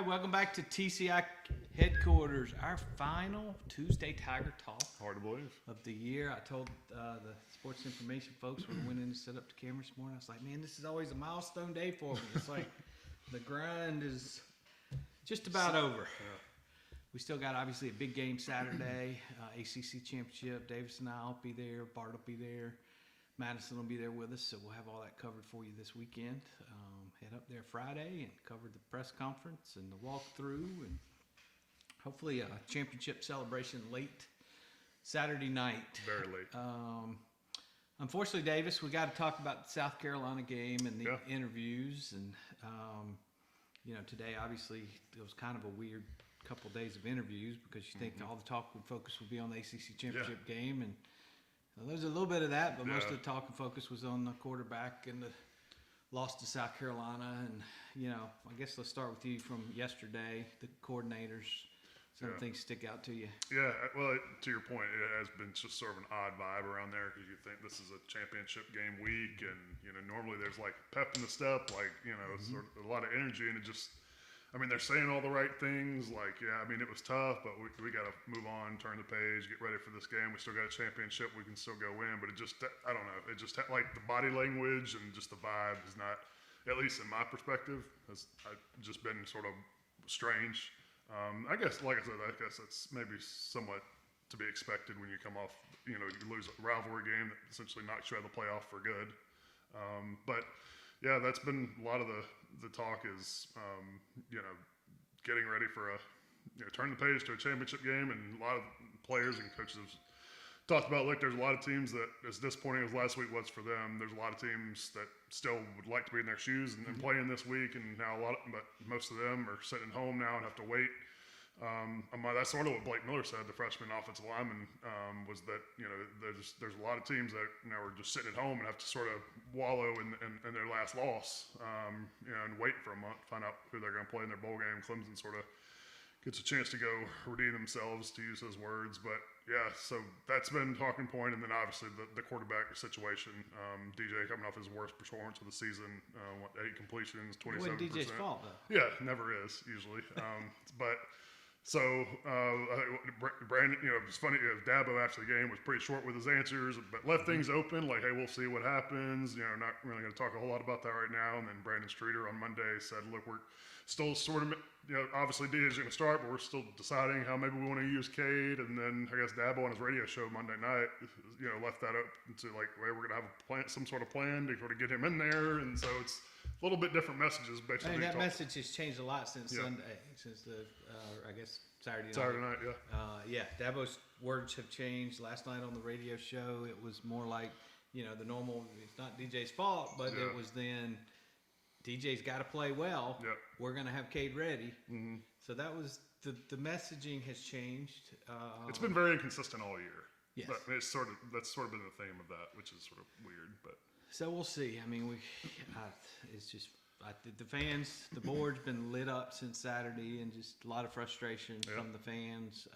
right, welcome back to TCI headquarters. Our final Tuesday Tiger Talk Hard to believe. of the year. I told the sports information folks when I went in to set up the camera this morning, I was like, man, this is always a milestone day for me. It's like the grind is just about over. Yeah. We still got, obviously, a big game Saturday, ACC Championship. Davis and I will be there. Bart will be there. Madison will be there with us, so we'll have all that covered for you this weekend. Head up there Friday and cover the press conference and the walkthrough, and hopefully a championship celebration late Saturday night. Very late. Unfortunately, Davis, we got to talk about the South Carolina game and the Yeah. interviews. And, today, obviously, it was kind of a weird couple of days of interviews because you think all the talk and focus would be on the ACC Championship game. And there's a little bit of that, but most of the talk and focus was on the quarterback and the loss to South Carolina. And, I guess let's start with you from yesterday, the coordinators. Some things stick out to you. Yeah, well, to your point, it has been just sort of an odd vibe around there because you think this is a championship game week, and normally there's like pep in the step, like sort of a lot of energy, and it just, they're saying all the right things. Like, it was tough, but we got to move on, turn the page, get ready for this game. We still got a championship, we can still go win, but it just, I don't know, it just like the body language and just the vibe is not, at least in my perspective, has just been sort of strange. I guess, like I said, that's maybe somewhat to be expected when you come off, you lose a rivalry game that essentially knocks you out of the playoff for good. But yeah, that's been a lot of the talk is, getting ready for turn the page to a championship game, and a lot of players and coaches have talked about, look, there's a lot of teams that, as disappointing as last week was for them, there's a lot of teams that still would like to be in their shoes and playing this week, and now but most of them are sitting at home now and have to wait. That's sort of what Blake Miller said, the freshman offensive lineman, was that there's a lot of teams that are just sitting at home and have to sort of wallow in their last loss, and wait for a month to find out who they're going to play in their bowl game. Clemson sort of gets a chance to go redeem themselves, to use his words. But yeah, so that's been a talking point. And then obviously the quarterback situation. DJ coming off his worst performance of the season, 8 completions, 27%. It wasn't DJ's fault, though. Yeah, never is usually. But so Brandon, it's funny. Dabo after the game was pretty short with his answers, but left things open. Like, hey, we'll see what happens. Not really going to talk a whole lot about that right now. And then Brandon Streeter on Monday said, look, we're still sort of, obviously DJ's going to start, but we're still deciding how maybe we want to use Cade. And then I guess Dabo on his radio show Monday night, left that up to like, well, we're going to have a plan, some sort of plan to sort of get him in there. And so it's a little bit different messages, basically. That message has changed a lot since Sunday, since the, I guess, Saturday night. Yeah. Dabo's words have changed. Last night on the radio show, it was more like, the normal, it's not DJ's fault, but it was then, DJ's got to play well. Yep. We're going to have Cade ready. Mm-hmm. So that was, the messaging has changed. It's been very inconsistent all year. Yes. But that's sort of been the theme of that, which is sort of weird. But so we'll see. It's just, the fans, the board's been lit up since Saturday, and just a lot of frustration from the fans.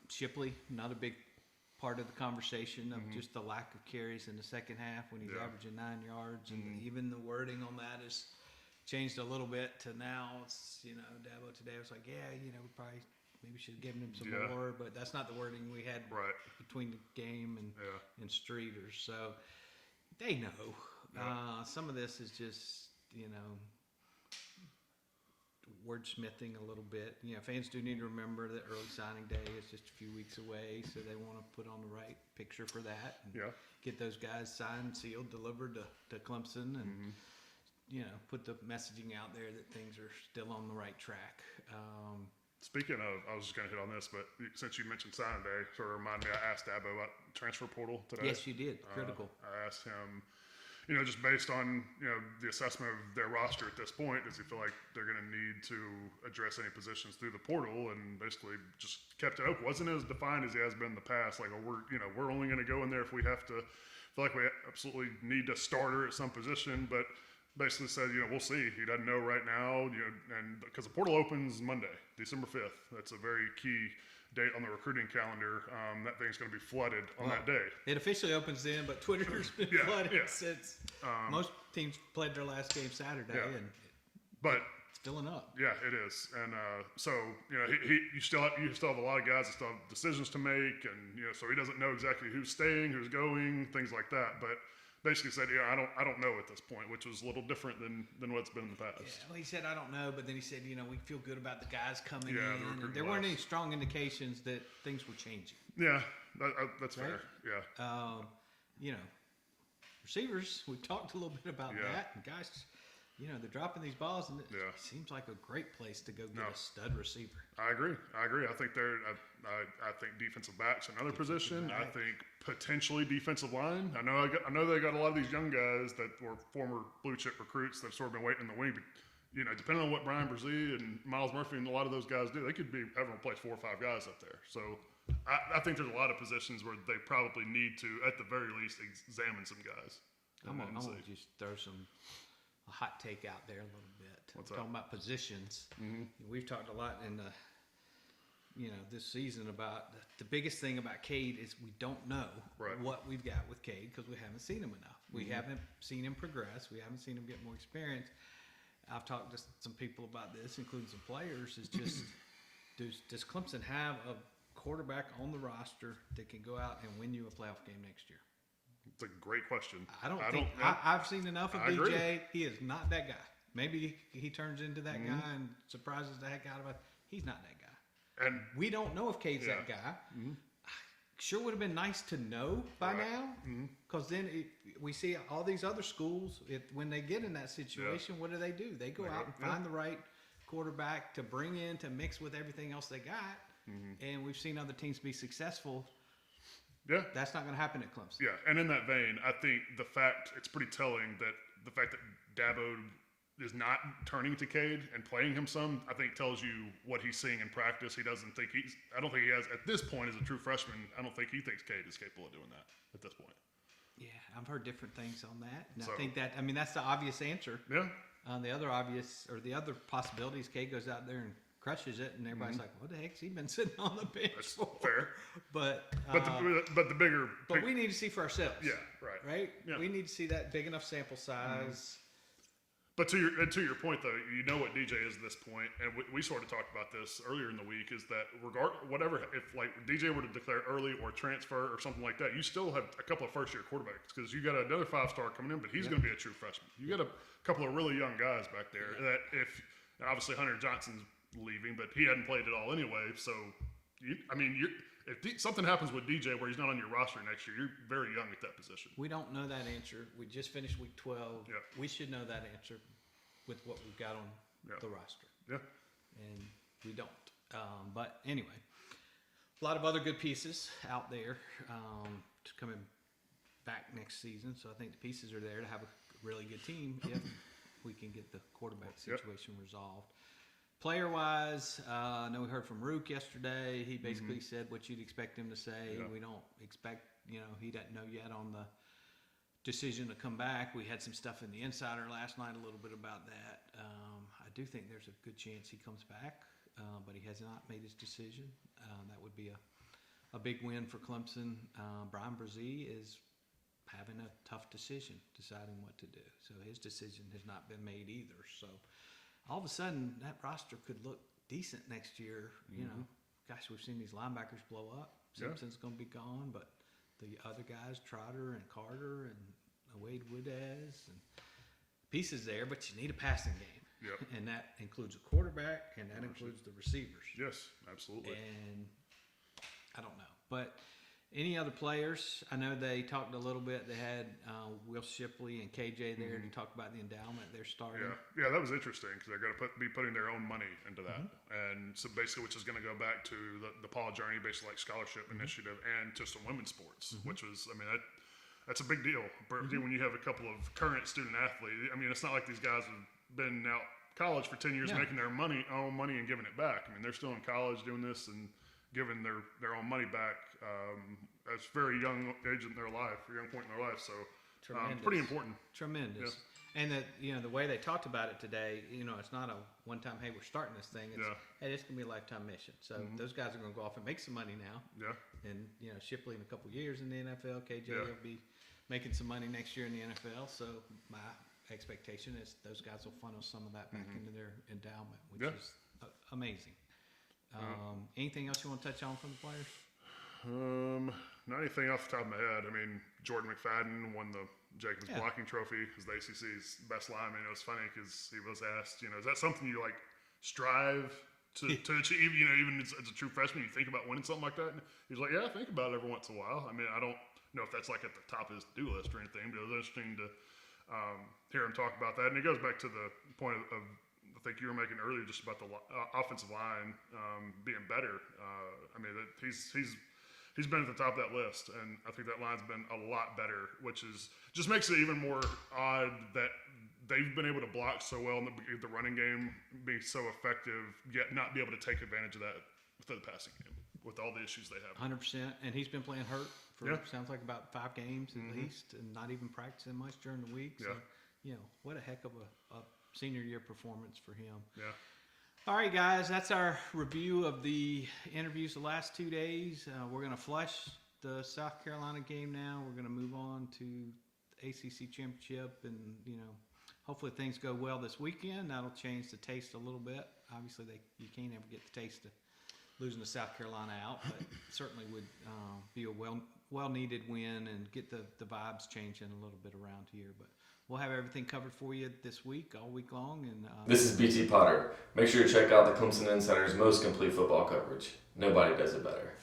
Shipley, not a big part of the conversation of just the lack of carries in the second half when he's averaging 9 yards, and even the wording on that has changed a little bit to now. It's Dabo today was like, we probably maybe should have given him some more, but that's not the wording we had between the game and Streeters. So they know. Some of this is just, wordsmithing a little bit. Fans do need to remember that early signing day is just a few weeks away, so they want to put on the right picture for that and get those guys signed, sealed, delivered to Clemson, and put the messaging out there that things are still on the right track. Speaking of, I was just going to hit on this, but since you mentioned signing day, sort of reminded me, I asked Dabo about transfer portal today. Yes, you did. Critical. I asked him, just based on, the assessment of their roster at this point, does he feel like they're going to need to address any positions through the portal, and basically just kept it open. Wasn't as defined as he has been in the past. Like, we're only going to go in there if we have to, feel like we absolutely need a starter at some position, but basically said, we'll see. He doesn't know right now, and because the portal opens Monday, December 5th. That's a very key date on the recruiting calendar. That thing's going to be flooded on that day. It officially opens then, but Twitter's been flooded since most teams played their last game Saturday. But it's filling up. Yeah, it is. And so, you still have a lot of guys that still have decisions to make, and so he doesn't know exactly who's staying, who's going, things like that. But basically said, I don't know at this point, which was a little different than what's been in the past. Yeah, well, he said, I don't know, but then he said, we feel good about the guys coming in. And there class. weren't any strong indications that things were changing. Yeah, that's right? fair. Yeah. Receivers, we've talked a little bit about that. And guys, they're dropping these balls, and it seems like a great place to go get a stud receiver. I agree. I think I think defensive back's another position. I think potentially defensive line. I know they got a lot of these young guys that were former blue chip recruits that have sort of been waiting in the wing. But, depending on what Brian Brzee and Miles Murphy and a lot of those guys do, they could be having to replace 4 or 5 guys up there. So I think there's a lot of positions where they probably need to, at the very least, examine some guys. I'm gonna just throw a hot take out there a little bit. What's Talking about positions. Mm-hmm. We've talked a lot in this season about the biggest thing about Cade is we don't know what we've got with Cade because we haven't seen him enough. We haven't seen him progress. We haven't seen him get more experience. I've talked to some people about this, including some players. Is just does Clemson have a quarterback on the roster that can go out and win you a playoff game next year? It's a great question. I've seen enough of I DJ. agree. He is not that guy. Maybe he turns into that guy and surprises the heck out of us. He's not that guy. And we don't know if Cade's that guy. Mm-hmm. Sure would have been nice to know by now, because then we see all these other schools, when they get in that situation, what do? They go out and find the right quarterback to bring in to mix with everything else they got. Mm-hmm. And we've seen other teams be successful. Yeah. That's not going to happen at Clemson. Yeah, and in that vein, I think it's pretty telling that the fact that Dabo is not turning to Cade and playing him some, I think tells you what he's seeing in practice. I don't think he has, at this point as a true freshman, I don't think he thinks Cade is capable of doing that at this point. Yeah, I've heard different things on that. And I think that's the obvious answer. Yeah. The other possibility is Cade goes out there and crushes it, and everybody's like, "What the heck's he been sitting on the bench That's for?" fair. But the bigger. But we need to see for ourselves. Yeah. Right. Right. Yeah. We need to see that big enough sample size. But to your point, though, you know what DJ is at this point, and we sort of talked about this earlier in the week, is that if like DJ were to declare early or transfer or something like that, you still have a couple of first-year quarterbacks because you got another 5-star coming in, but he's going to be a true freshman. You got a couple of really young guys back there that and obviously Hunter Johnson's leaving, but he hadn't played at all anyway. So, if something happens with DJ where he's not on your roster next year, you're very young at that position. We don't know that answer. We just finished week 12. Yeah. We should know that answer with what we've got on the roster. Yeah. And we don't. But anyway, a lot of other good pieces out there coming back next season. So I think the pieces are there to have a really good team if we can get the quarterback situation resolved. Player-wise, I know we heard from Rook yesterday. He basically said what you'd expect him to say. Yeah. We don't expect, he doesn't know yet on the decision to come back. We had some stuff in the Insider last night, a little bit about that. I do think there's a good chance he comes back, but he has not made his decision. That would be a big win for Clemson. Brian Brzee is having a tough decision, deciding what to do. So his decision has not been made either. So all of a sudden, that roster could look decent next year. Gosh, we've seen these linebackers blow up. Simpson's going to be gone, but the other guys, Trotter and Carter and Wade Woodaz, and pieces there, but you need a passing game. Yep. And that includes a quarterback, and that includes the receivers. Yes, absolutely. And I don't know. But any other players? I know they talked a little bit. They had Will Shipley and KJ there to talk about the endowment they're starting. Yeah, that was interesting because they're going to be putting their own money into that. And so basically, which is going to go back to the Paul Journey, basically like scholarship initiative, and to some women's sports, which was, that's a big deal. When you have a couple of current student athletes, it's not like these guys have been out college for 10 years making their own money and giving it back. They're still in college doing this and giving their own money back at a very young age in their life, a young point in their life. So pretty important. Tremendous. Yeah. And the way they talked about it today, it's not a one-time, hey, we're starting this thing. It's, hey, it's going to be a lifetime mission. So those guys are going to go off and make some money now. Yeah. And, Shipley in a couple years in the NFL, KJ will be making some money next year in the NFL. So my expectation is those guys will funnel some of that back into their endowment, which Yeah. is amazing. Anything else you want to touch on from the players? Not anything off the top of my head. I mean, Jordan McFadden won the Jacobs blocking trophy as the ACC's best lineman. It was funny because he was asked, is that something you like strive to achieve? Even as a true freshman, you think about winning something like that. And he's like, yeah, I think about it every once in a while. I mean, I don't know if that's like at the top of his to-do list or anything, but it was interesting to hear him talk about that. And it goes back to the point of I think you were making earlier, just about the offensive line being better. I mean, he's been at the top of that list, and I think that line's been a lot better, which just makes it even more odd that they've been able to block so well in the running game, being so effective, yet not be able to take advantage of that within the passing game with all the issues they have. 100%, and he's been playing hurt for sounds like about 5 games at least, and not even practicing much during the week. So, what a heck of a senior year performance for him. Yeah. All right, guys, that's our review of the interviews the last 2 days. We're going to flush the South Carolina game now. We're going to move on to ACC Championship, and hopefully things go well this weekend. That'll change the taste a little bit. Obviously, you can't ever get the taste of losing to South Carolina out, but certainly would be a well-needed win and get the vibes changing a little bit around here. But we'll have everything covered for you this week, all week long. And this is BT Potter. Make sure to check out the Clemson Insider's most complete football coverage. Nobody does it better.